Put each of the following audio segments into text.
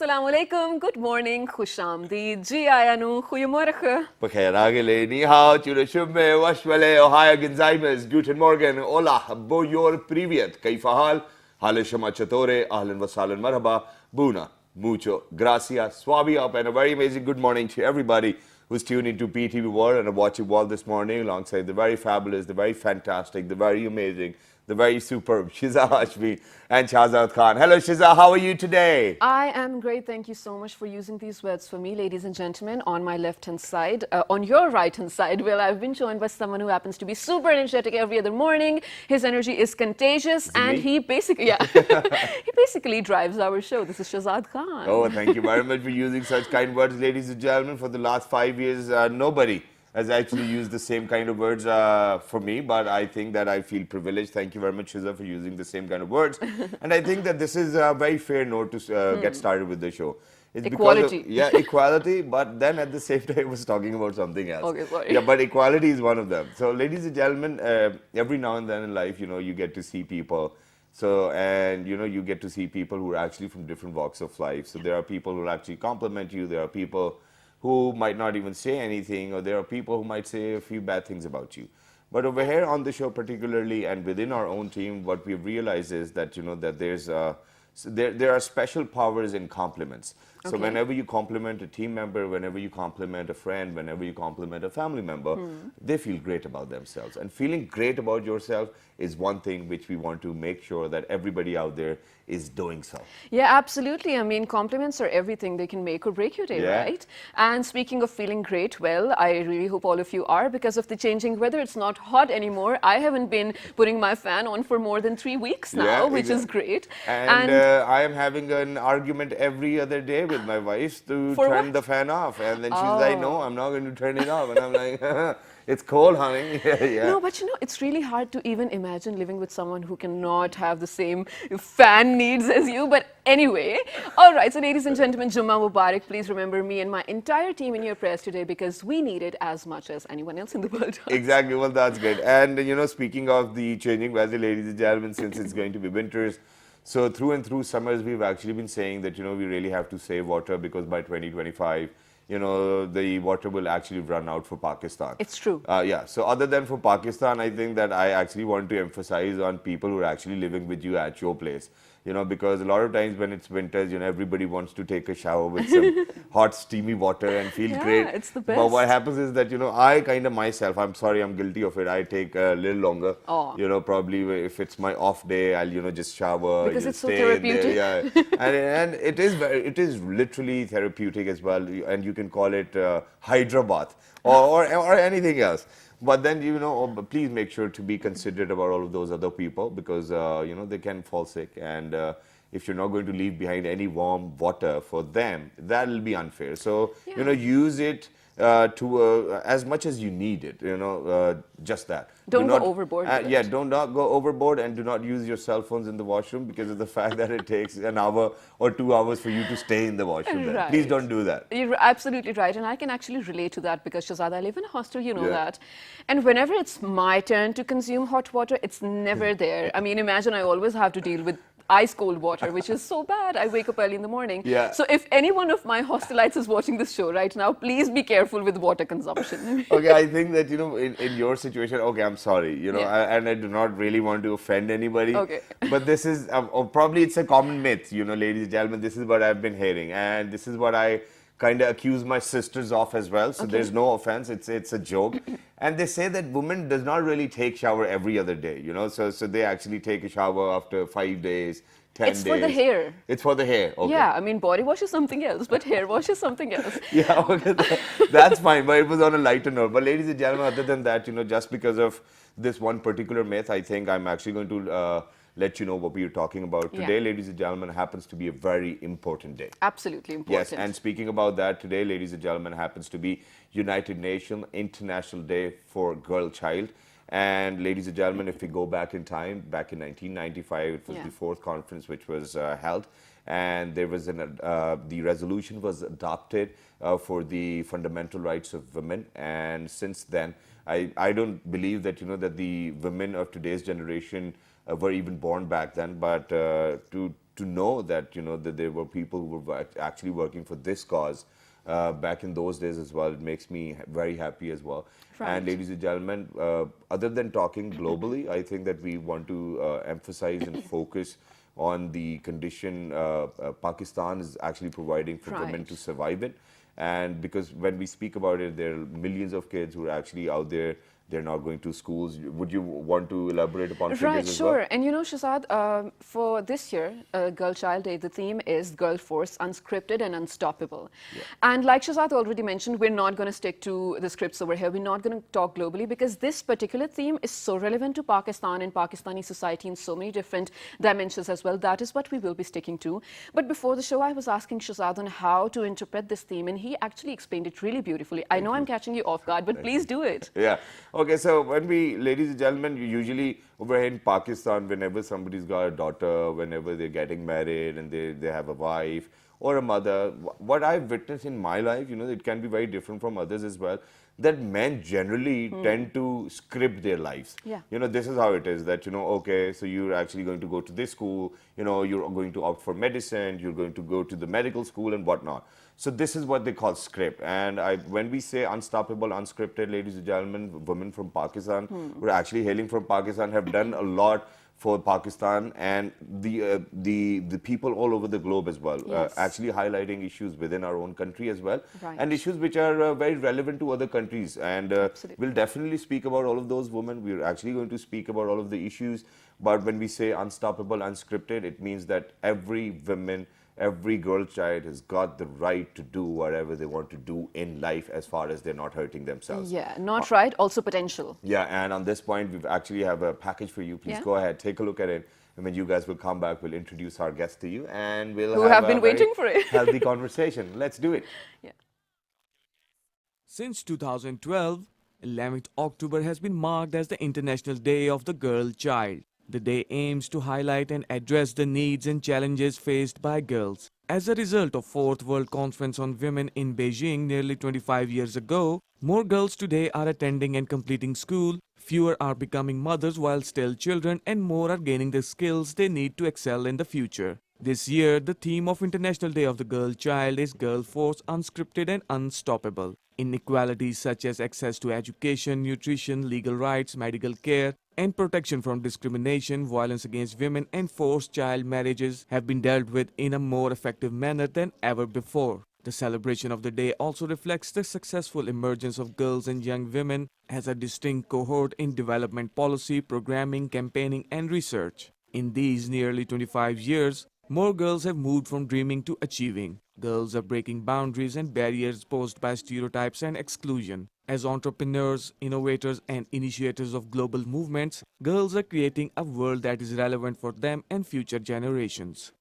Assalamu alaikum, good morning, khushamdeed, ji ayanu, goedemorgen. Bukhair agele, ni hao, chule shumme, washwale, ohaya ginzaimes, guten morgen, hola, boyor privyet, kaifa hal, hale shama chatore, ahlan wasalan marhaba, buna, mucho, gracias, swabi up, and a very amazing good morning to everybody who's tuned into PTV World and are watching World this morning alongside the very fabulous, the very fantastic, the very amazing, the very superb Shiza Hashmi and Shahzad Khan. Hello Shiza, how are you today? I am great. Thank you so much for using these words for me, ladies and gentlemen. On my left-hand side, on your right-hand side, well, I've been joined by someone who happens to be super energetic every other morning. His energy is contagious, and me? he basically, yeah, he basically drives our show. This is Shahzad Khan. Oh, thank you very much for using such kind words, ladies and gentlemen. For the last 5 years, nobody has actually used the same kind of words for me, but I think that I feel privileged. Thank you very much, Shiza, for using the same kind of words. And I think that this is a very fair note to get started with the show. It's Equality. Because of, yeah, equality, but then at the same time, I was talking about something else. Okay, sorry. Yeah, but equality is one of them. So, ladies and gentlemen, every now and then in life, you get to see people. So, and you get to see people who are actually from different walks of life. So, there are people who will actually compliment you. There are people who might not even say anything, or there are people who might say a few bad things about you. But over here on the show particularly, and within our own team, what we've realized is that, that there are special powers in compliments. So Okay. whenever you compliment a team member, whenever you compliment a friend, whenever you compliment a family member, they feel great about themselves. And feeling great about yourself is one thing which we want to make sure that everybody out there is doing so. Yeah, absolutely. I mean, compliments are everything. They can make or break your day, Yeah. right? And speaking of feeling great, well, I really hope all of you are because of the changing weather. It's not hot anymore. I haven't been putting my fan on for more than 3 weeks now, Yeah, which is exactly. great. And I am having an argument every other day with my wife to For turn what? the fan off. And then she's like, no, I'm not going to turn it off. And I'm like, it's cold, honey. Yeah. No, but it's really hard to even imagine living with someone who cannot have the same fan needs as you. But anyway, all right. So, ladies and gentlemen, Jummah Mubarak. Please remember me and my entire team in your prayers today because we need it as much as anyone else in the world does. Exactly. Well, that's good. And, speaking of the changing weather, ladies and gentlemen, since it's going to be winters, so through and through summers, we've actually been saying that, we really have to save water because by 2025, the water will actually run out for Pakistan. It's true. Yeah. So other than for Pakistan, I think that I actually want to emphasize on people who are actually living with you at your place. Because a lot of times when it's winters, everybody wants to take a shower with some hot, steamy water and feel Yeah, great. it's the But what best. happens is that, I kind of myself, I'm sorry, I'm guilty of it. I take a little longer. Aw. Probably if it's my off day, I'll, just shower. Because it's so stay in there, therapeutic. yeah. and it is literally therapeutic as well. And you can call it Hydra bath or anything else. But then, please make sure to be considerate about all of those other people because, they can fall sick. And if you're not going to leave behind any warm water for them, that'll be unfair. So, Yeah. use it as much as you need it, just that. Don't Do go not- overboard with Yeah, it. do not go overboard and do not use your cell phones in the washroom because of the fact that it takes an hour or 2 hours for you to stay in the washroom. Then. Please Right. don't do that. You're absolutely right, and I can actually relate to that because Shahzad, I live in a hostel, you know Yeah. that. And whenever it's my turn to consume hot water, it's never there. I mean, imagine I always have to deal with ice cold water, which is so bad. I wake up early in the morning. Yeah. So if any one of my hostelites is watching this show right now, please be careful with water consumption. Okay, I think that, in your situation, okay, I'm sorry, Yeah. and I do not really want to offend anybody. Okay. But this is, probably it's a common myth, ladies and gentlemen, this is what I've been hearing. And this is what I kind of accuse my sisters of as well. So there's no offense, it's a joke. And they say that women does not really take shower every other day, so they actually take a shower after 5 days, 10 It's days. for the hair. It's for the hair, okay. Yeah, I mean, body wash is something else, but hair wash is something else. Yeah, okay, that's fine, but it was on a lighter note. But ladies and gentlemen, other than that, just because of this one particular myth, I think I'm actually going to let you know what we are talking about. Yeah. Today, ladies and gentlemen, happens to be a very important day. Absolutely important. Yes, and speaking about that, today, ladies and gentlemen, happens to be United Nations International Day for Girl Child. And ladies and gentlemen, if we go back in time, back in 1995, it was Yeah. the fourth conference which was held. And there was the resolution was adopted for the fundamental rights of women. And since then, I don't believe that, that the women of today's generation were even born back then. But to to know that, you know, that there were people who were actually working for this cause back in those days as well. It makes me very happy as well. Right. And ladies and gentlemen, other than talking globally, I think that we want to emphasize and focus on the condition Pakistan is actually providing for women Right. to survive it. And because when we speak about it, there are millions of kids who are actually out there. They're not going to schools. Would you want to elaborate upon figures Right, as sure. well? And you know, Shazad, for this year, Girl Child Day, the theme is Girl Force, Unscripted and Unstoppable. And like Shazad already mentioned, we're not going to stick to the scripts over here. We're not going to talk globally because this particular theme is so relevant to Pakistan and Pakistani society in so many different dimensions as well. That is what we will be sticking to. But before the show, I was asking Shazad on how to interpret this theme, and he actually explained it really beautifully. I know I'm catching you off guard, but please do it. Yeah. Okay, so when we, ladies and gentlemen, you usually over here in Pakistan, whenever somebody's got a daughter, whenever they're getting married and they have a wife or a mother, what I've witnessed in my life, you know, it can be very different from others as well, that men generally tend to script their lives. Yeah. You know, this is how it is that, you know, okay, so you're actually going to go to this school, you know, you're going to opt for medicine, you're going to go to the medical school and whatnot. So this is what they call script. And when we say unstoppable, unscripted, ladies and gentlemen, women from Pakistan who are actually hailing from Pakistan have done a lot for Pakistan and the people all over the globe as well, Yes. actually highlighting issues within our own country as well, Right. and issues which are very relevant to other countries. And Absolutely. we'll definitely speak about all of those women. We're actually going to speak about all of the issues. But when we say unstoppable, unscripted, it means that every woman, every girl child has got the right to do whatever they want to do in life as far as they're not hurting themselves. Yeah, not right, also potential. Yeah, and on this point, we actually have a package for you. Please Yeah. go ahead, take a look at it. And when you guys will come back, we'll introduce our guest to you and we'll Who have have a been very waiting for it. healthy conversation. Let's do it. Yeah. Since 2012, 11th October has been marked as the International Day of the Girl Child. The day aims to highlight and address the needs and challenges faced by girls. As a result of 4th World Conference on Women in Beijing nearly 25 years ago, more girls today are attending and completing school, fewer are becoming mothers while still children, and more are gaining the skills they need to excel in the future. This year, the theme of International Day of the Girl Child is Girl Force, Unscripted and Unstoppable. Inequalities such as access to education, nutrition, legal rights, medical care, and protection from discrimination, violence against women, and forced child marriages have been dealt with in a more effective manner than ever before. The celebration of the day also reflects the successful emergence of girls and young women as a distinct cohort in development policy, programming, campaigning, and research. In these nearly 25 years, more girls have moved from dreaming to achieving. Girls are breaking boundaries and barriers posed by stereotypes and exclusion. As entrepreneurs, innovators, and initiators of global movements, girls are creating a world that is relevant for them and future generations.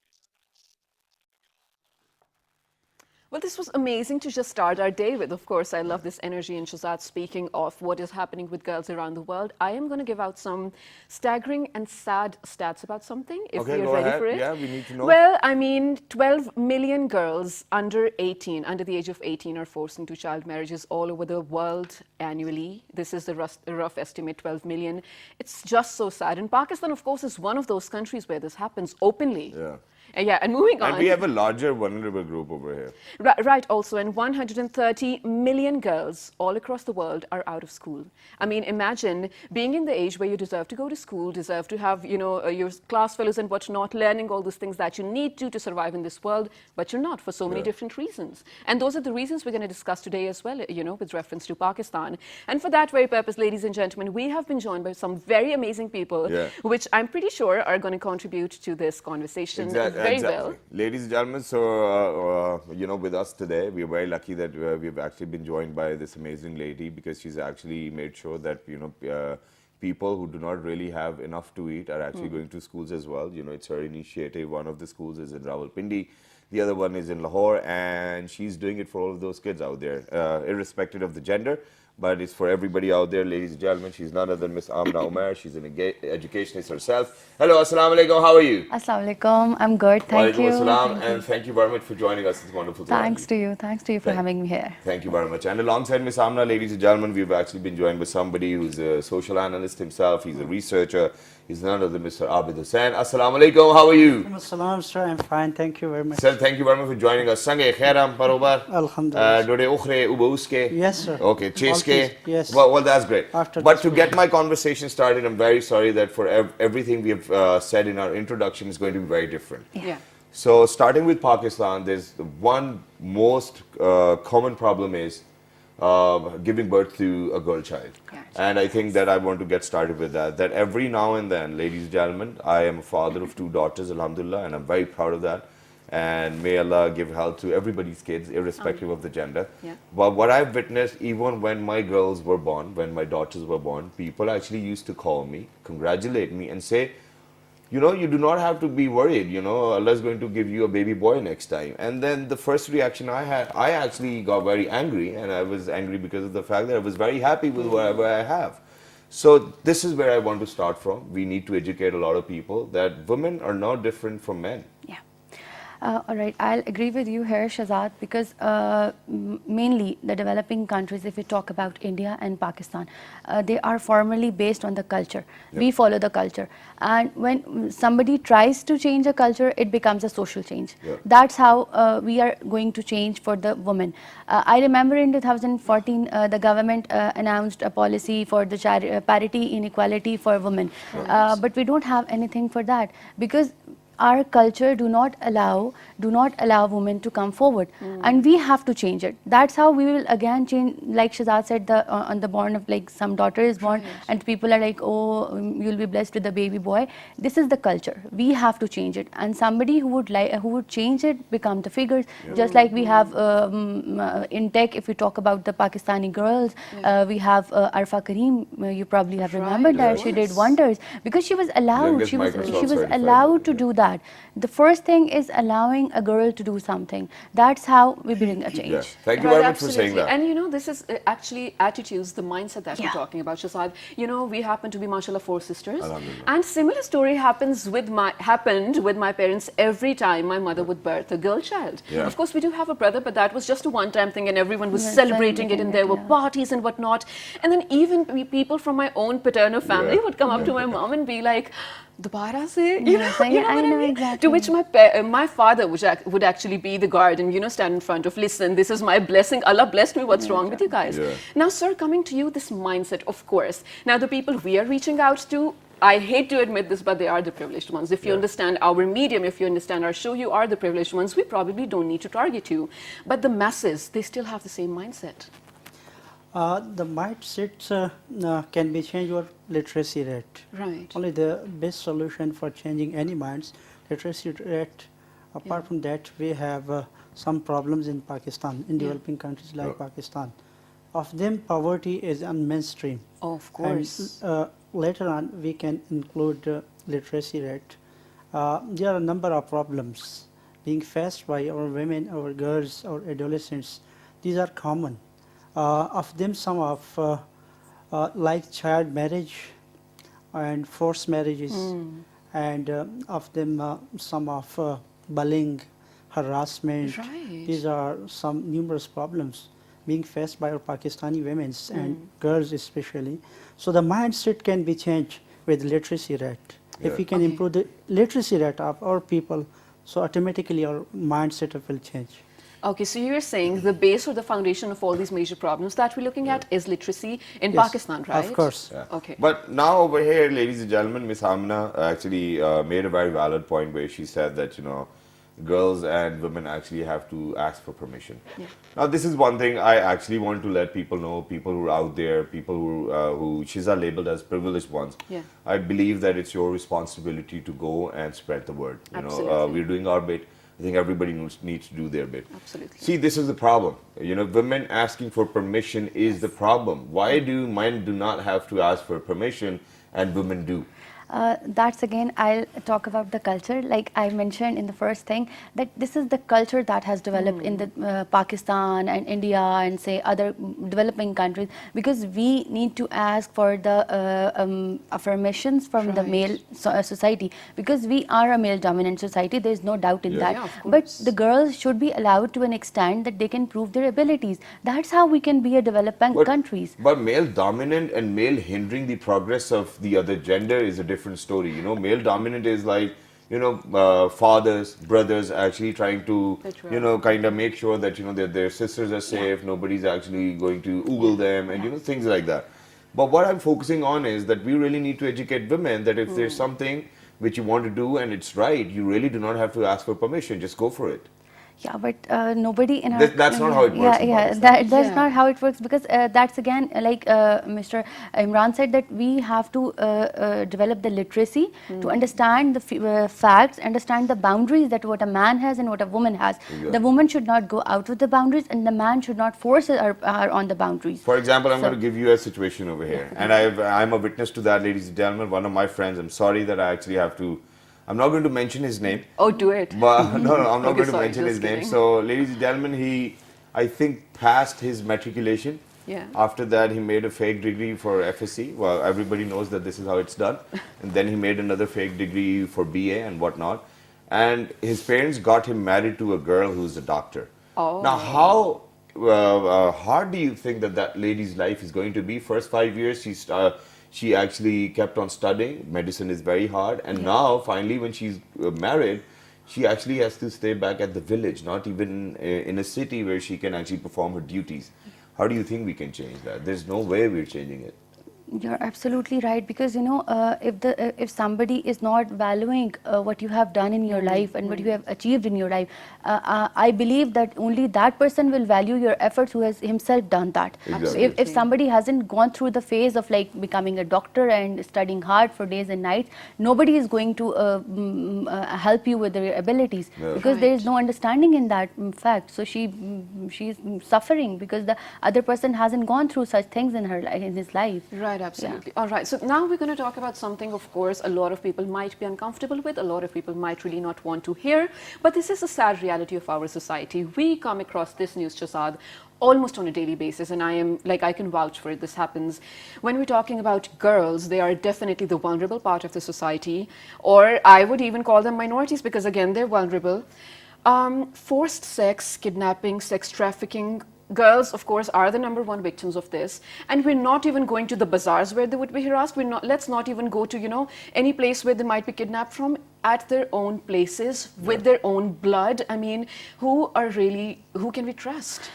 Well, this was amazing to just start our day with. Of course, I love this energy. And Shazad, speaking of what is happening with girls around the world, I am going to give out some staggering and sad stats about something, if Okay, we are go ready ahead. for it. Yeah, we need to know. Well, I mean, 12 million girls under 18, under the age of 18, are forced into child marriages all over the world annually. This is the rough estimate, 12 million. It's just so sad. And Pakistan, of course, is one of those countries where this happens openly. Yeah. Yeah, and moving on. And we have a larger vulnerable group over here. Right, also, and 130 million girls all across the world are out of school. I mean, imagine being in the age where you deserve to go to school, deserve to have, you know, your class fellows and whatnot, learning all those things that you need to survive in this world, but you're not for so many different reasons. And those are the reasons we're going to discuss today as well, you know, with reference to Pakistan. And for that very purpose, ladies and gentlemen, we have been joined by some very amazing people, which I'm pretty sure are going to contribute to this conversation very well. Ladies and gentlemen, so, you know, with us today, we're very lucky that we've actually been joined by this amazing lady because she's actually made sure that, you know, people who do not really have enough to eat are actually going to schools as well. You know, it's her initiative. One of the schools is in Rawalpindi. The other one is in Lahore, and she's doing it for all of those kids out there, irrespective of the gender. but it's for everybody out there, ladies and gentlemen. She's none other than Miss Amna Umar. She's an educationist herself. Hello, assalamu alaikum. How are you? Assalamu alaikum. I'm good. Thank Walaikum you. assalam, Thank and you. thank you very much for joining us. It's wonderful to have Thanks to you. Thanks to you for having me here. Thank you very much. And alongside Miss Amna, ladies and gentlemen, we've actually been joined by somebody who's a social analyst himself. He's a researcher. He's none other than Mr. Abid Hussain. Assalamu alaikum. How are you? Assalamu sir, I'm fine. Thank you very much. Sir, thank you very much for joining us. Sange khairam barobar. Alhamdulillah. Dode ukhre ubauske. Yes, sir. Okay, cheske. Yes. Well, that's great. After But this to get my conversation started, I'm very sorry that for everything we have said in our introduction is going to be very different. Yeah. So starting with Pakistan, there's one most common problem is giving birth to a girl child. Yeah. And I think that I want to get started with that. That every now and then, ladies and gentlemen, I am a father of 2 daughters, alhamdulillah, and I'm very proud of that. And may Allah give health to everybody's kids, irrespective of the gender. Yeah. But what I've witnessed, even when my girls were born, when my daughters were born, people actually used to call me, congratulate me, and say, you know, you do not have to be worried, you know, Allah is going to give you a baby boy next time. And then the first reaction I had, I actually got very angry, and I was angry because of the fact that I was very happy with whatever I have. So this is where I want to start from. We need to educate a lot of people that women are not different from men. Yeah. All right, I'll agree with you here, Shazad, because mainly the developing countries, if we talk about India and Pakistan, they are formally based on the culture. Yep. We follow the culture. And when somebody tries to change a culture, it becomes a social change. Yep. That's how we are going to change for the women. I remember in 2014, the government announced a policy for the parity inequality for women. But we don't have anything for that because our culture do not allow women to come forward, and we have to change it. That's how we will again change. Like Shazad said, on the born of like some daughter is born, and people are like, oh, you'll be blessed with a baby boy. This is the culture. We have to change it, and somebody who would change it become the figures. Just like we have in tech, if we talk about the Pakistani girls, we have Arfa Kareem. You probably have remembered Right, that of she did course. wonders because she was allowed. Youngest She was Microsoft certified allowed to woman, do that. The first thing is allowing a girl to do something. That's how we bring a change. Yes. Thank you Right, very much for saying absolutely. that. And you know, this is actually attitudes, the mindset that we're Yeah. talking about, Shazad. You know, we happen to be, mashallah, 4 sisters. Alhamdulillah. And similar story happened with my parents every time my mother would birth a girl child. Yeah. Of course, we do have a brother, but that was just a one-time thing, and everyone was Yeah, celebrating it, and there were yeah. parties and whatnot. And then even people from my own paternal family Yeah. would come up to my mom and be like, "Dobara se," Yes, I what know mean? exactly. To which my father would actually be the guard and, you know, stand in front of, listen, this is my blessing. Allah blessed me. What's wrong with you guys? Yeah. Now, sir, coming to you, this mindset, of course. Now, the people we are reaching out to, I hate to admit this, but they are the privileged ones. If you understand our medium, if you understand our show, you are the privileged ones. We probably don't need to target you. But the masses, they still have the same mindset. The mindset can be changed with literacy rate. Right. Only the best solution for changing any minds, literacy rate. Apart from that, we have some problems in Pakistan, in developing countries like Pakistan. Of them, poverty is on mainstream. Of course. And later on, we can include literacy rate. There are a number of problems being faced by our women, our girls, our adolescents. These are common. Of them, some of like child marriage and forced marriages, and of them some of bullying, harassment. Right. These are some numerous problems being faced by our Pakistani women and girls especially. So the mindset can be changed with literacy rate. Yeah. If we can improve the literacy rate of our people, so automatically our mindset will change. Okay, so you're saying the base or the foundation of all these major problems that we're looking at is literacy in Yes, Pakistan, right? of course. Yeah. Okay. But now over here, ladies and gentlemen, Miss Amna actually made a very valid point where she said that, you know, girls and women actually have to ask for permission. Yeah. Now, this is one thing I actually want to let people know, people who are out there, people who she's labeled as privileged ones. Yeah. I believe that it's your responsibility to go and spread the word. You know, Absolutely. we're doing our bit. I think everybody needs to do their bit. Absolutely. See, this is the problem. You know, women asking for permission is the problem. Why do men do not have to ask for permission and women do? That's again, I'll talk about the culture. Like I mentioned in the first thing, that this is the culture that has developed in the Pakistan and India and say other developing countries, because we need to ask for the affirmations from the Right. male society, because we are a male dominant society. There is no doubt in Yeah. that. Yeah, of But course. the girls should be allowed to an extent that they can prove their abilities. That's how we can be a developing countries. But male dominant and male hindering the progress of the other gender is a different story. You know, male dominant is like, fathers, brothers actually trying to, That's right. kind of make sure that, their sisters are safe, nobody's actually going to oogle them and, things like that. But what I'm focusing on is that we really need to educate women that if there's something which you want to do and it's right, you really do not have to ask for permission, just go for it. Yeah, but nobody in our That's not how it works in Yeah, Pakistan. that's Yeah. not how it works, because that's again like Mr. Imran said, that we have to develop the literacy to understand the facts, understand the boundaries, that what a man has and what a woman has. Exactly. The woman should not go out of the boundaries, and the man should not force her on the boundaries. For example, I'm So- going to give you a situation over here, and I'm a witness to that, ladies and gentlemen. One of my friends, I'm sorry that I actually have to, I'm not going to mention his name, Oh, do it. but no, I'm not Okay, going to sorry, mention just his name. kidding. So, ladies and gentlemen, he, I think, passed his matriculation. Yeah. After that, he made a fake degree for FSC. Well, everybody knows that this is how it's done. And then he made another fake degree for BA and whatnot. And his parents got him married to a girl who's a doctor. Oh. Now, how hard do you think that lady's life is going to be? First 5 years, she actually kept on studying. Medicine is very hard. And now, finally, when she's married, she actually has to stay back at the village, not even in a city where she can actually perform her duties. How do you think we can change that? There's no way we're changing it. You're absolutely right, because if somebody is not valuing what you have done in your life and what you have achieved in your life, I believe that only that person will value your efforts who has himself done that. Exactly. So if somebody hasn't gone through the phase of like becoming a doctor and studying hard for days and nights, nobody is going to help you with their abilities, Yeah. because there is Right. no understanding in that fact. So she's suffering because the other person hasn't gone through such things in his life. Right, absolutely. All right, so now we're going to talk about something, of course, a lot of people might be uncomfortable with, a lot of people might really not want to hear, but this is a sad reality of our society. We come across this news, Shazad, almost on a daily basis, and I can vouch for it. This happens when we're talking about girls. They are definitely the vulnerable part of the society, or I would even call them minorities, because again, they're vulnerable. Forced sex, kidnapping, sex trafficking. Girls, of course, are the number one victims of this, and we're not even going to the bazaars where they would be harassed. Let's not even go to any place where they might be kidnapped from, at their own places with their own blood. I mean, who can we trust?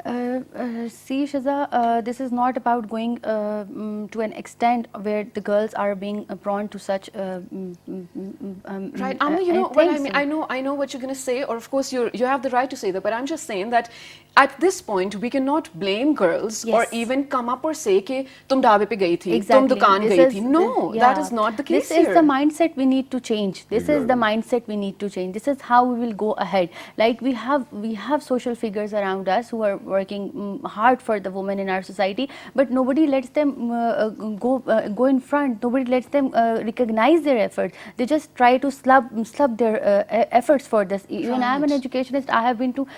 See, Shaza, this is not about going to an extent where the girls are being prone to such. Right, Amma, you know what I think mean. so. I know what you're going to say, or of course you have the right to say that. But I'm just saying that at this point we cannot blame girls or Yes. even come up or say कि तुम ढाबे पे गई थी, तुम Exactly. दुकान This गई is थी. the- No, that yeah. is not the case This here. is the mindset we need to change. This is the Exactly. mindset we need to change. This is how we will go ahead. Like we have social figures around us who are working hard for the women in our society, but nobody lets them go in front. Nobody lets them recognize their efforts. They just try to slub their efforts for this. Even I'm an Right. educationist. I have been to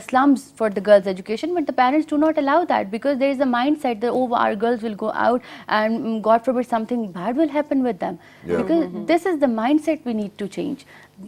slums for the girls' education, but the parents do not allow that, because there is a mindset that our girls will go out and God forbid something bad will happen with them. Yeah. Because this is the mindset we need to change.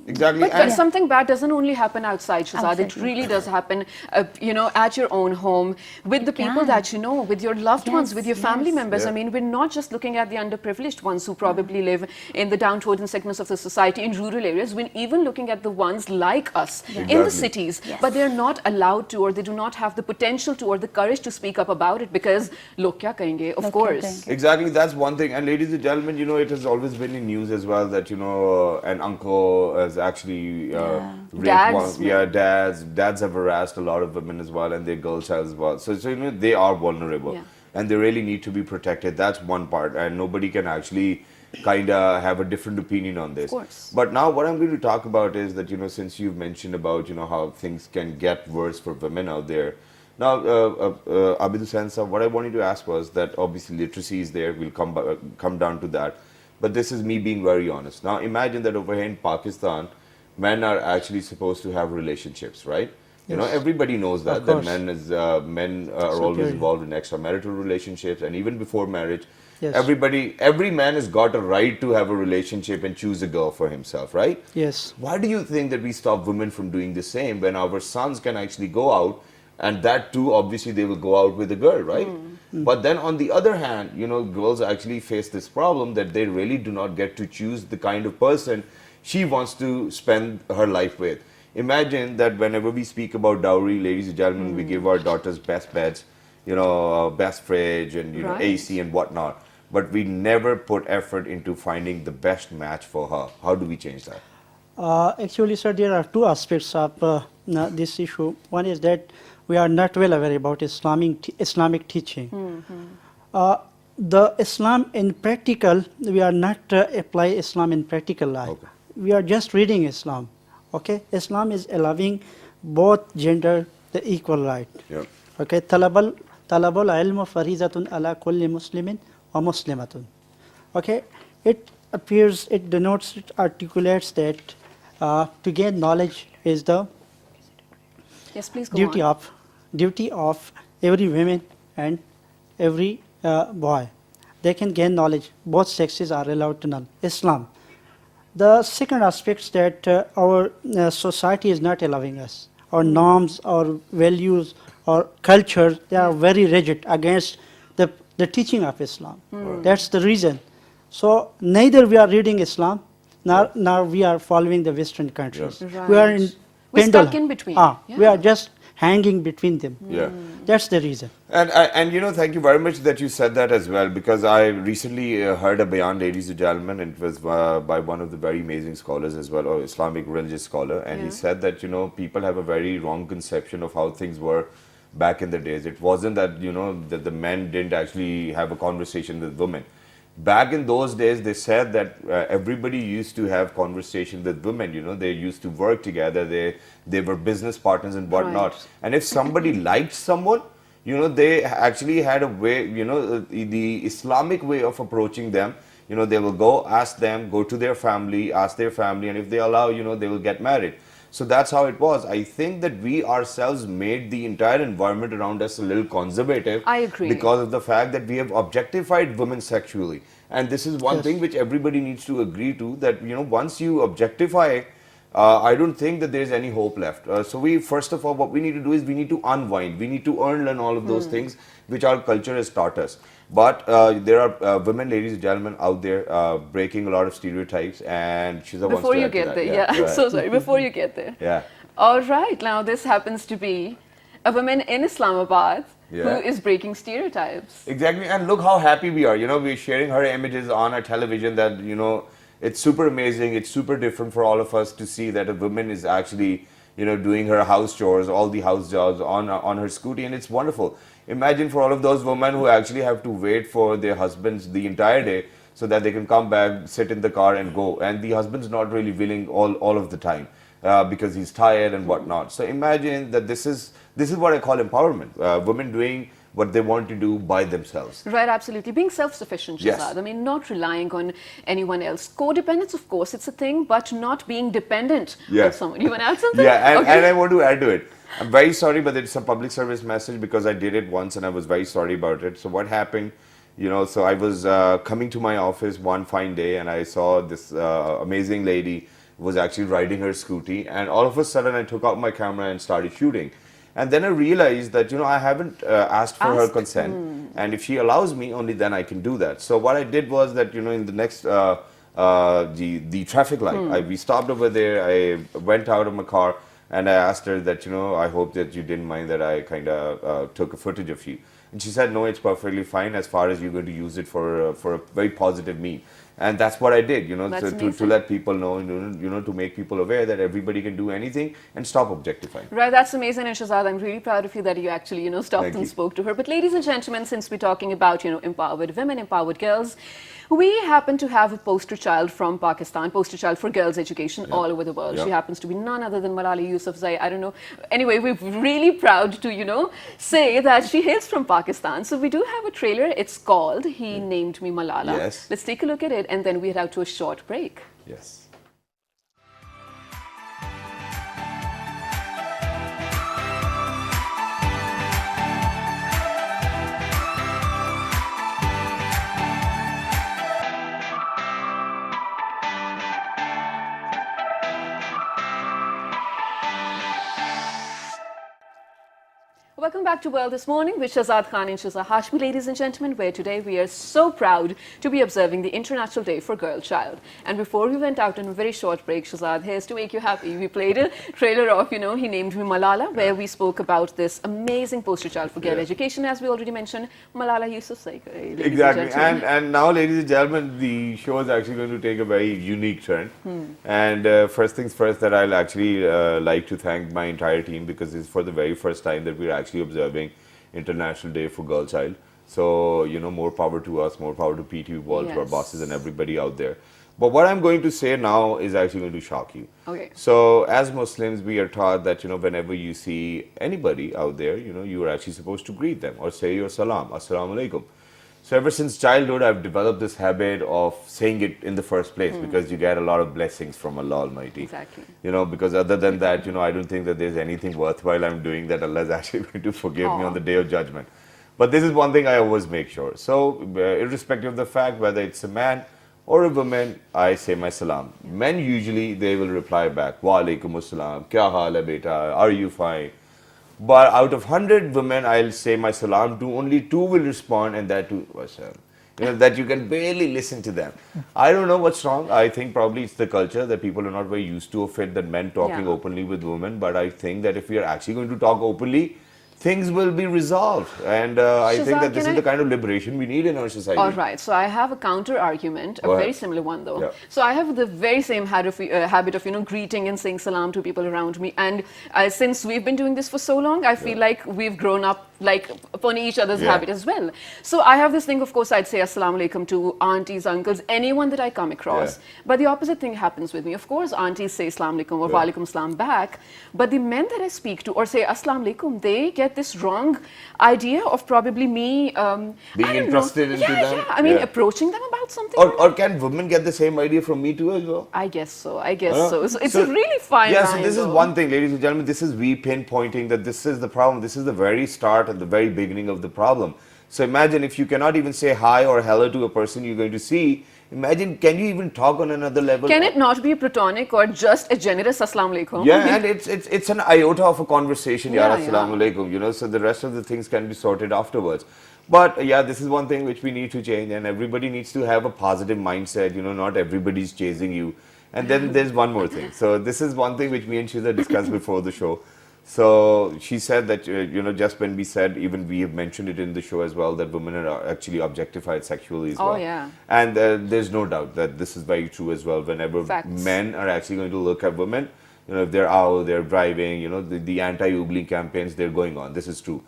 Exactly. But and something bad doesn't only happen outside, Shazad. It Absolutely. really does happen, at your own home, with the people can. that you know, with your loved ones, Yes, with your family yes. members. Yeah. I mean, we're not just looking at the underprivileged ones who probably live in the downtrodden segments of the society in rural areas. We're even looking at the ones like us in the Exactly. cities, Yes. but they're not allowed to, or they do not have the potential to, or the courage to speak up about it, because log kya kahenge, of Log kya course. kahenge. Exactly, that's one thing. And ladies and gentlemen, it has always been in news as well that an uncle has actually raped Dads. dads have harassed a lot of women as well, and their girl child as well. So they are vulnerable, Yeah. and they really need to be protected. That's one part, and nobody can actually kind of have a different opinion on this. Of course. But now what I'm going to talk about is that since you've mentioned about how things can get worse for women out there. Now, Abid Hussain sir, what I wanted to ask was that obviously literacy is there. We'll come down to that. but this is me being very honest. Now imagine that over here in Pakistan, men are actually supposed to have relationships, right? You know, Yes. everybody knows that Of that course. men are always Superior. involved in extramarital relationships, and even before marriage, Yes. every man has got a right to have a relationship and choose a girl for himself, right? Yes. Why do you think that we stop women from doing the same when our sons can actually go out, and that too, obviously, they will go out with a girl, right? But then on the other hand, you know, girls actually face this problem that they really do not get to choose the kind of person she wants to spend her life with. Imagine that whenever we speak about dowry, ladies and gentlemen, we give our daughters best beds, you know, best fridge and, you know, Right. AC and whatnot. But we never put effort into finding the best match for her. How do we change that? Actually, sir, there are two aspects of this issue. One is that we are not well aware about Islamic teaching. The Islam in practical, we are not apply Islam in practical life. Okay. We are just reading Islam. Okay, Islam is allowing both gender the equal right. Yeah. Okay, talabul ilmu farizatun ala kulli muslimin wa muslimatun. Okay, it appears, it denotes, it articulates that to gain knowledge is the Yes, please go duty on. of every woman and every boy. They can gain knowledge. Both sexes are allowed to learn Islam. The second aspect is that our society is not allowing us. Our norms, our values, our culture, they are very rigid against the teaching of Islam. That's the reason. So neither we are reading Islam, nor we are following the Western countries. Yes. We are in Right. We're stuck pendulum. in between. We Yeah. are just hanging between them. Yeah. That's the reason. And you know, thank you very much that you said that as well, because I recently heard a bayan, ladies and gentlemen, and it was by one of the very amazing scholars as well, or Islamic religious scholar, and Yeah. he said that, you know, people have a very wrong conception of how things were back in the days. It wasn't that, you know, that the men didn't actually have a conversation with women. Back in those days, they said that everybody used to have conversation with women. You know, they used to work together. They were business partners and whatnot. Right. And if somebody liked someone, you know, they actually had a way. You know, the Islamic way of approaching them. You know, they will go ask them, go to their family, ask their family, and if they allow, you know, they will get married. So that's how it was. I think that we ourselves made the entire environment around us a little conservative. I agree. Because of the fact that we have objectified women sexually. And this is one Yes. thing which everybody needs to agree to, that, you know, once you objectify, I don't think that there's any hope left. So we, first of all, what we need to do is we need to unwind. We need to learn all of those things which our culture has taught us. But there are women, ladies and gentlemen, out there breaking a lot of stereotypes, and Shiza wants Before to you add to get that. there, Yeah, I'm go so ahead. sorry. Before you get there. Yeah. All right, now this happens to be a woman in Islamabad Yeah. who is breaking stereotypes. Exactly, and look how happy we are. You know, we're sharing her images on our television that, you know, it's super amazing. It's super different for all of us to see that a woman is actually, you know, doing her house chores, all the house jobs on her scooty, and it's wonderful. Imagine for all of those women who actually have to wait for their husbands the entire day so that they can come back, sit in the car and go. And the husband's not really willing all of the time because he's tired and whatnot. So imagine that this is what I call empowerment. Women doing what they want to do by themselves. Right, absolutely. Being self-sufficient, Yes. Shahzad. I mean, not relying on anyone else. Codependence, of course, it's a thing, but not being dependent Yeah. on someone. You want to add something? Yeah, and, Okay. and I want to add to it. I'm very sorry, but it's a public service message because I did it once and I was very sorry about it. So what happened, you know, so I was coming to my office one fine day and I saw this amazing lady was actually riding her scooty, and all of a sudden I took out my camera and started shooting. And then I realized that, you know, I haven't asked for her Asked? consent. And if she allows me, only then I can do that. So what I did was that, you know, in the next, the traffic light, we stopped over there. I went out of my car and I asked her that, you know, I hope that you didn't mind that I kind of took a footage of you. And she said, no, it's perfectly fine as far as you're going to use it for a very positive mean. And that's what I did, you know, That's to amazing. let people know, you know, to make people aware that everybody can do anything and stop objectifying. Right, that's amazing, and Shahzad, I'm really proud of you that you actually, you know, stopped Thank and you. spoke to her. But ladies and gentlemen, since we're talking about, you know, empowered women, empowered girls, we happen to have a poster child from Pakistan, poster child for girls' education all over the world. Yeah. She happens to be none other than Malala Yousafzai. I don't know. Anyway, we're really proud to, you know, say that she hails from Pakistan. Pakistan. So we do have a trailer. It's called He Named Me Malala. Yes. Let's take a look at it and then we head out to a short break. Yes. Welcome back to World This Morning with Shahzad Khan and Shahzad Hashmi, ladies and gentlemen, where today we are so proud to be observing the International Day for Girl Child. And before we went out on a very short break, Shahzad, here's to make you happy. We played a trailer of, He Named Me Malala, where we spoke about this amazing poster child for girl education. As we already mentioned, Malala Yousafzai, ladies Exactly. and gentlemen. And now, ladies and gentlemen, the show is actually going to take a very unique turn. And first things first, that I'll actually like to thank my entire team, because it's for the very first time that we're actually observing International Day for Girl Child. So, more power to us, more power to PTV World, to our Yes. bosses and everybody out there. But what I'm going to say now is actually going to shock you. Okay. So, as Muslims, we are taught that, whenever you see anybody out there, you are actually supposed to greet them or say your salam, assalamu alaikum. So, ever since childhood, I've developed this habit of saying it in the first place, because you get a lot of blessings from Allah Almighty. Exactly. Because other than that, I don't think that there's anything worthwhile I'm doing that Allah is actually going to forgive me on the Day of Judgment. But this is one thing I always make sure. So, irrespective of the fact whether it's a man or a woman, I say my salam. Men usually, they will reply back, wa alaikum assalam, kya haal hai beta, are you fine? But out of 100 women, I'll say my salam to, only 2 will respond, and that too was that you can barely listen to them. I don't know what's wrong. I think probably it's the culture that people are not very used to of it, that men talking openly with women. But I think that if we are actually going to talk openly, things will be resolved. And I think Shahzad, that this can is the kind of liberation we need in our society. All right, so I have a counter argument, a Go very ahead. similar one though. Yeah. So I have the very same habit of greeting and saying salam to people around me, and since we've been doing this for so long, I feel like we've grown up like upon each other's habit as well. So I have this thing, of course, I'd say assalamu alaikum to aunties, uncles, anyone that I come across. But the opposite thing happens with me. Of course, aunties say assalamu alaikum or wa alaikum salam back, but the men that I speak to or say assalamu alaikum, they get this wrong idea of probably me Being I don't interested know. into them? Yeah, I mean, Yeah. approaching them about something. Or can women get the same idea from me too as well? I guess so. I guess Huh? so. So it's a really fine Yeah, line. so this is though. one thing, ladies and gentlemen, this is we pinpointing that this is the problem. This is the very start and the very beginning of the problem. So imagine if you cannot even say hi or hello to a person you're going to see. Imagine, can you even talk on another level? Can it not be platonic or just a generous assalamu alaikum? Yeah, and it's an iota of a conversation, Yeah, yeah, assalamu alaikum, so the rest of the things can be sorted afterwards. But yeah, this is one thing which we need to change, and everybody needs to have a positive mindset, not everybody's chasing you. And then there's one more thing. So this is one thing which me and Shiza discussed before the show. So she said that, just when we said, even we have mentioned it in the show as well, that women are actually objectified sexually as well. Oh, yeah. And there's no doubt that this is very true as well. Whenever Facts. men are actually going to look at women, if they're out, they're driving, the anti-oogling campaigns, they're going on. This is true.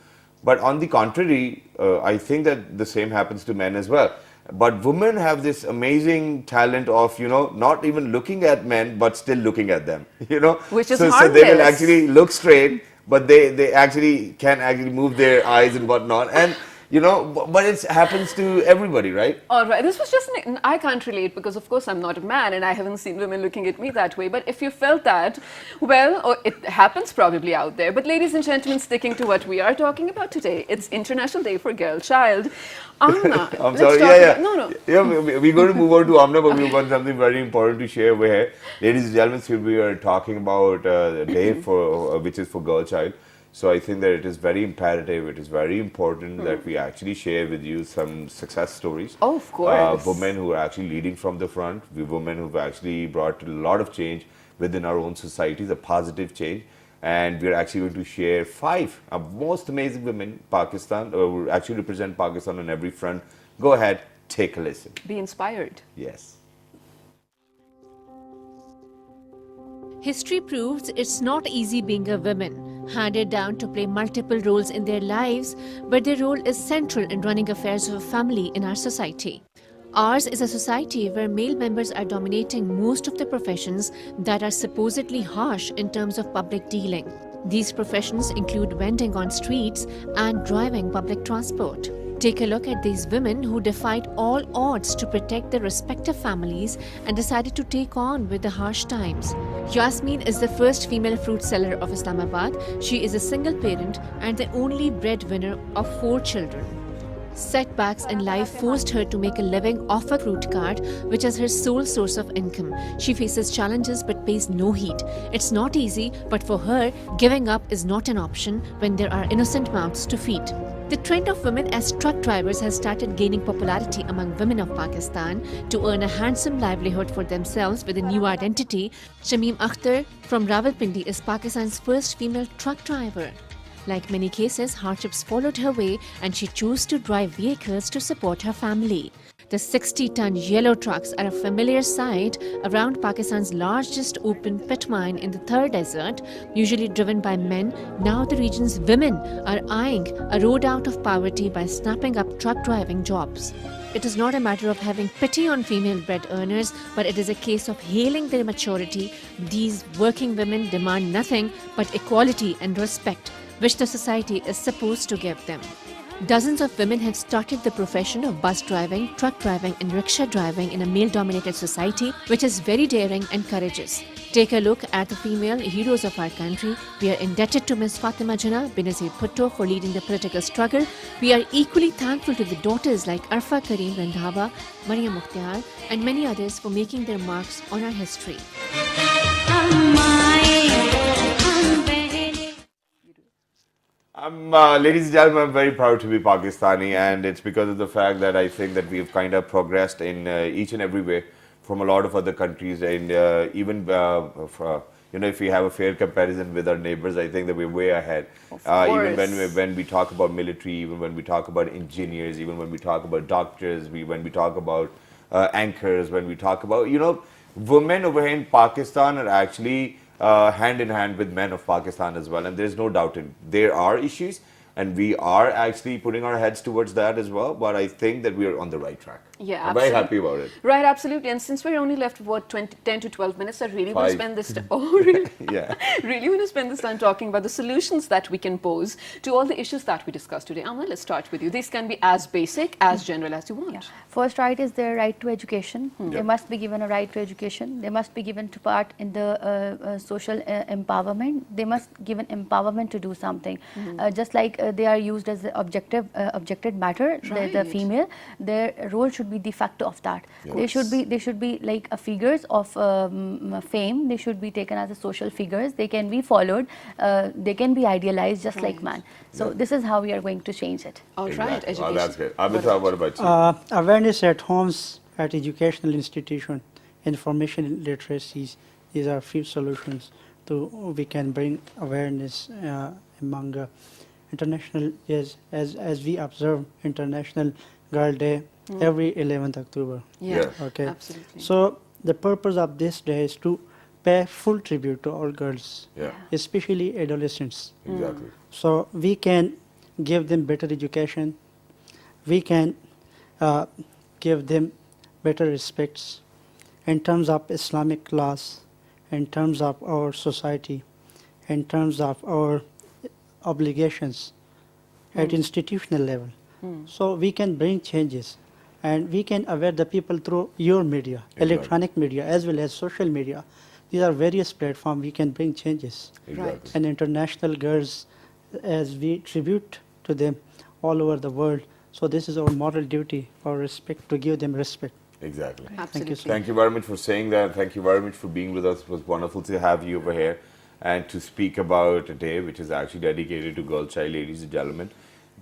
But on the contrary, I think that the same happens to men as well. But women have this amazing talent of, not even looking at men, but still looking at them, Which is so they will harmless. actually look straight, but they actually can actually move their eyes and whatnot. And, but it happens to everybody, right? All right, this was just I can't relate because, of course, I'm not a man and I haven't seen women looking at me that way. But if you felt that, well, it happens probably out there. But ladies and gentlemen, sticking to what we are talking about today, it's International Day for Girl Child. Amna, I'm let's sorry, talk yeah. about- No. Yeah, we're going to move on to Amna, but we've got something very important to share with her. Ladies and gentlemen, so we are talking about a day for which is for Girl Child. So I think that it is very imperative, it is very important that we actually share with you some success stories. Oh, of course. Women who are actually leading from the front, women who've actually brought a lot of change within our own societies, a positive change. And we're actually going to share 5 most amazing women in Pakistan, who actually represent Pakistan on every front. Go ahead, take a listen. Be inspired. Yes. History proves it's not easy being a woman, handed down to play multiple roles in their lives, but their role is central in running affairs of a family in our society. Ours is a society where male members are dominating most of the professions that are supposedly harsh in terms of public dealing. These professions include vending on streets and driving public transport. Take a look at these women who defied all odds to protect their respective families and decided to take on with the harsh times. Yasmin is the first female fruit seller of Islamabad. She is a single parent and the only breadwinner of 4 children. Setbacks in life forced her to make a living off a fruit cart, which is her sole source of income. She faces challenges but pays no heed. It's not easy, but for her, giving up is not an option when there are innocent mouths to feed. The trend of women as truck drivers has started gaining popularity among women of Pakistan to earn a handsome livelihood for themselves with a new identity. Shameem Akhtar from Rawalpindi is Pakistan's first female truck driver. Like many cases, hardships followed her way and she chose to drive vehicles to support her family. The 60-ton yellow trucks are a familiar sight around Pakistan's largest open pit mine in the Thar Desert, usually driven by men. Now the region's women are eyeing a road out of poverty by snapping up truck driving jobs. It is not a matter of having pity on female bread earners, but it is a case of hailing their maturity. These working women demand nothing but equality and respect, which the society is supposed to give them. Dozens of women have started the profession of bus driving, truck driving and rickshaw driving in a male-dominated society, which is very daring and courageous. Take a look at the female heroes of our country. We are indebted to Ms. Fatima Jinnah, Benazir Bhutto for leading the political struggle. We are equally thankful to the daughters like Arfa Karim Randhawa, Maryam Mukhtar and many others for making their marks on our history. Ladies and gentlemen, I'm very proud to be Pakistani, and it's because of the fact that I think that we've kind of progressed in each and every way from a lot of other countries, and even if we have a fair comparison with our neighbors, I think that we're way ahead. Even when we talk about military, even when we talk about engineers, even when we talk about doctors, when we talk about anchors, when we talk about women over here in Pakistan are actually hand in hand with men of Pakistan as well, and there's no doubt there are issues, and we are actually putting our heads towards that as well, but I think that we are on the right track. Yeah, I'm absolutely. very happy about it. Right, absolutely. And since we're only left, 10 to 12 minutes, I really want to 5. spend this time. Oh, really? Yeah. Really want to spend this time talking about the solutions that we can pose to all the issues that we discussed today. Amna, let's start with you. These can be as basic, as general as you want. Yeah. First right is their right to education. They must be given a right to education. They must be given to part in the social empowerment. They must given empowerment to do something. Just like they are used as objected matter, the female, their role should be de facto of that. They should be like a figures of fame. They should be taken as a social figures. They can be followed. They can be idealized just like man. So this is how we are going to change it. All right, Exactly. education. Oh, that's great. Amitabh, what about you? Awareness at homes, at educational institution, information literacies. These are few solutions to we can bring awareness among international. Yes, as we observe International Girl Day every 11th October. Yeah, Okay. absolutely. So the purpose of this day is to pay full tribute to all girls, Yeah, especially adolescents. exactly. So we can give them better education. We can give them better respects in terms of Islamic laws, in terms of our society, in terms of our obligations at institutional level. So we can bring changes, and we can aware the people through your media, electronic media, as well as social media. These are various platforms we can bring changes. Exactly. And international girls, as we tribute to them all over the world. So this is our moral duty, our respect, to give them respect. Exactly. Absolutely. Thank you very much for saying that. Thank you very much for being with us. It was wonderful to have you over here and to speak about a day which is actually dedicated to girl child, ladies and gentlemen.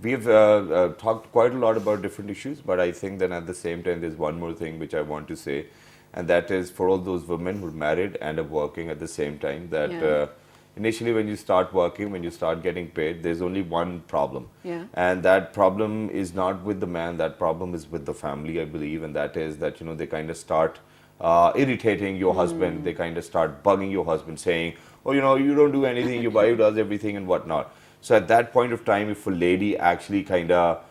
We've talked quite a lot about different issues, but I think that at the same time, there's one more thing which I want to say, and that is for all those women who are married and are working at the same time, that initially when you start working, when you start getting paid, there's only one problem. Yeah. And that problem is not with the man, that problem is with the family, I believe, and that is that, they kind of start irritating your husband, they kind of start bugging your husband, saying, oh, you don't do anything, your wife does everything and whatnot. So at that point of time, if a lady actually kind of,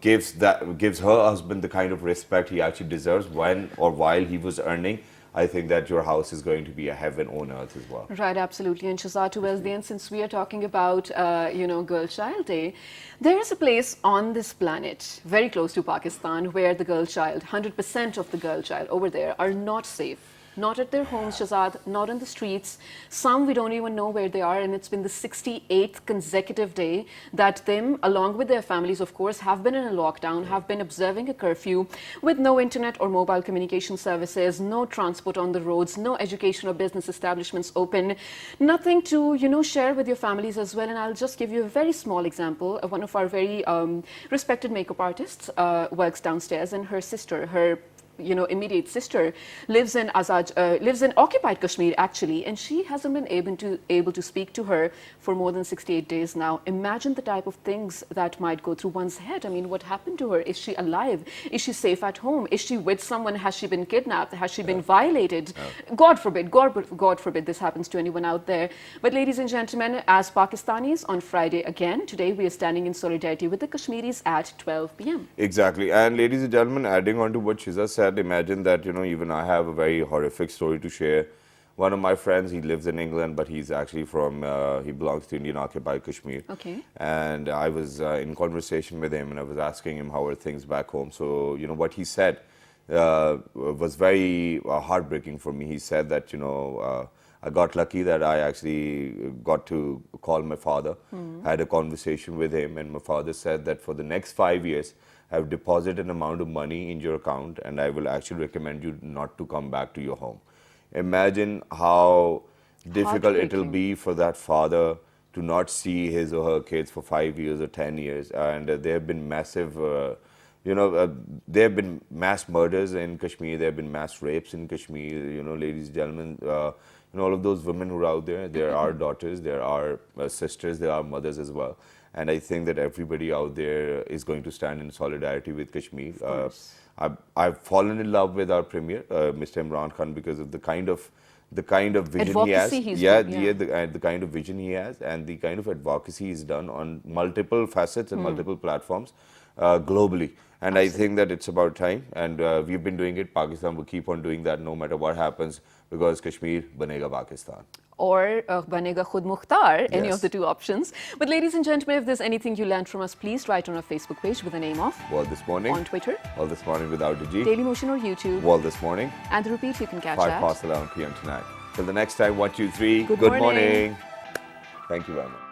gives her husband the kind of respect he actually deserves when or while he was earning, I think that your house is going to be a heaven on earth as well. Right, absolutely. And Shazad towards the end, since we are talking about, Girl Child Day, there is a place on this planet, very close to Pakistan, where the girl child, 100% of the girl child over there are not safe. Not at their homes, Shazad, not in the streets. Some we don't even know where they are, and it's been the 68th consecutive day that them, along with their families, of course, have been in a lockdown, have been observing a curfew with no internet or mobile communication services, no transport on the roads, no education or business establishments open, nothing to, share with your families as well. And I'll just give you a very small example. One of our very respected makeup artists works downstairs, and her sister, her immediate sister lives in occupied Kashmir actually, and she hasn't been able to speak to her for more than 68 days now. Imagine the type of things that might go through one's head. I mean, what happened to her? Is she alive? Is she safe at home? Is she with someone? Has she been kidnapped? Has she been violated? God forbid this happens to anyone out there. But ladies and gentlemen, as Pakistanis, on Friday again, today we are standing in solidarity with the Kashmiris at 12 p.m. Exactly. And ladies and gentlemen, adding on to what Shiza said, imagine that, even I have a very horrific story to share. One of my friends, he lives in England, but he's actually he belongs to Indian occupied Kashmir. Okay. And I was in conversation with him, and I was asking him how are things back home. So, what he said was very heartbreaking for me. He said that, I got lucky that I actually got to call my father, had a conversation with him, and my father said that for the next 5 years, I've deposited an amount of money in your account, and I will actually recommend you not to come back to your home. Imagine how difficult it'll be for that father to not see his or her kids for 5 years or 10 years. And there have been massive, there have been mass murders in Kashmir, there have been mass rapes in Kashmir, ladies and gentlemen. All of those women who are out there, there are daughters, there are sisters, there are mothers as well. And I think that everybody out there is going to stand in solidarity with Kashmir. I've fallen in love with our Premier, Mr. Imran Khan, because of the kind of vision Advocacy he has. he's got, The kind of vision he has, and the kind of advocacy he's done on multiple facets and multiple platforms globally. And I think that it's about time, and we've been doing it. Pakistan will keep on doing that no matter what happens, because Kashmir banega Pakistan. Or Banega Khud Mukhtar, any Yes. of the two options. But ladies and gentlemen, if there's anything you learned from us, please write on our Facebook page with the name of World This Morning. on Twitter, World This Morning without a G. Daily Motion or YouTube. World This Morning. And the repeat you can catch 5 at past 11 p.m. tonight. Till the next time, 1, 2, 3. Good Good morning. morning. Thank you very much.